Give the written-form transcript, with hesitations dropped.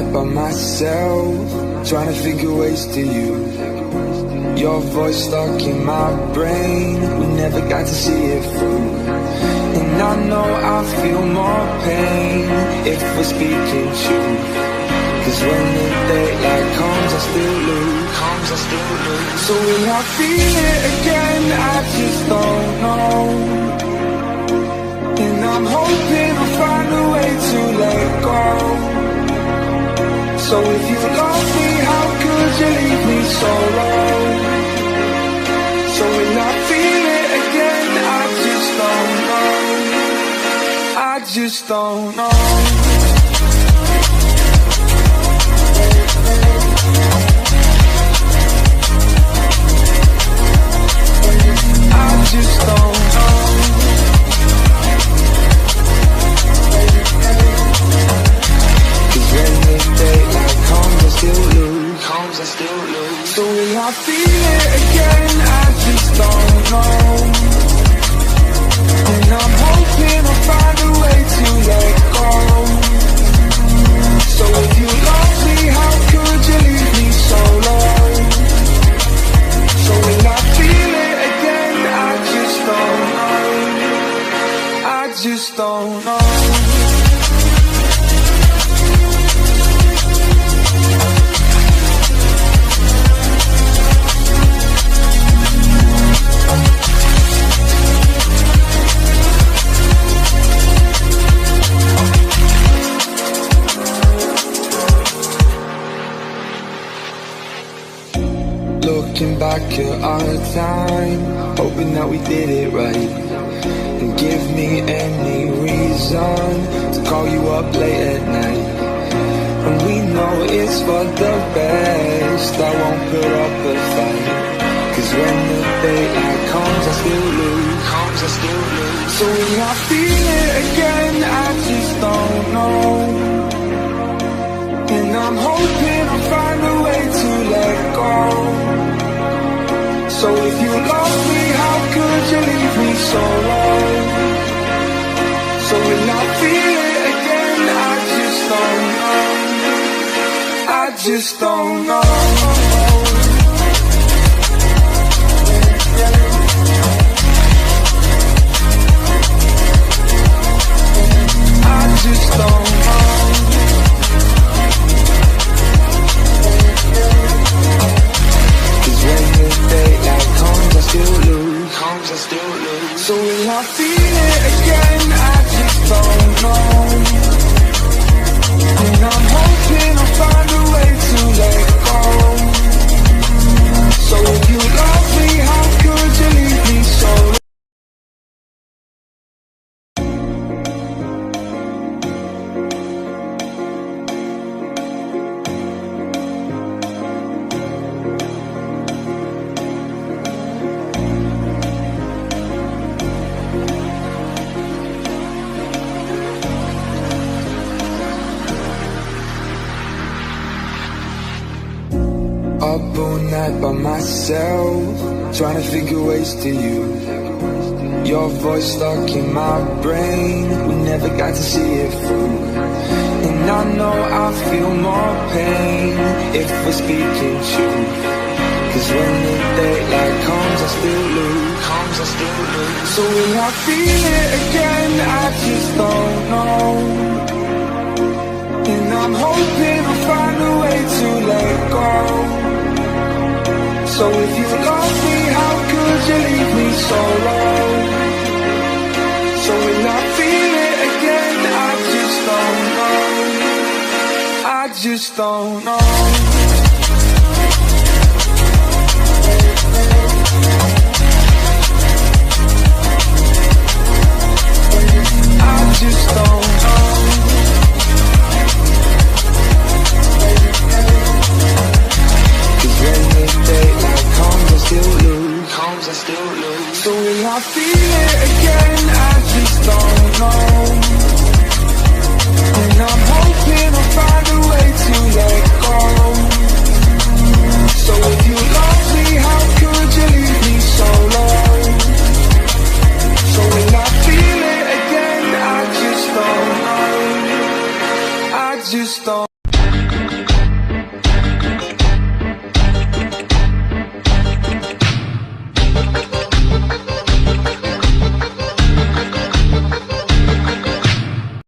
night by myself, trying to figure ways to you. Your voice stuck in my brain, we never got to see it through. And I know I feel more pain if we're speaking truth. Cause when the daylight comes, I still lose. So will I feel it again? I just don't know. And I'm hoping I'll find a way to let go. So if you love me, how could you leave me so low? So will I feel it again? I just don't know. I just don't know. I just don't know. Cause when the daylight comes, I still lose. So will I feel it again? I just don't know. And I'm hoping I'll find a way to let go. So if you love me, how could you leave me so low? So will I feel it again? I just don't know. I just don't know. Looking back at our time, hoping that we did it right. And give me any reason to call you up late at night. And we know it's for the best, I won't put up a fight. Cause when the daylight comes, I still lose. So will I feel it again? I just don't know. And I'm hoping I'll find a way to let go. So if you love me, how could you leave me so low? So will I feel it again? I just don't know. I just don't know. I just don't know. Cause when the daylight comes, I still lose. So will I feel it again? I just don't know. And I'm hoping I'll find a way to let go. So if you love me, how could you leave me so low? Up all night by myself, trying to figure ways to you. Your voice stuck in my brain, we never got to see it through. And I know I feel more pain if we're speaking truth. Cause when the daylight comes, I still lose. So will I feel it again? I just don't know. And I'm hoping I'll find a way to let go. So if you love me, how could you leave me so low? So will I feel it again? I just don't know. I just don't know. I just don't know. Cause when the daylight comes, I still lose. So will I feel it again? I just don't know. And I'm hoping I'll find a way to let go. So if you love me, how could you leave me so low? So will I feel it again? I just don't know. I just don't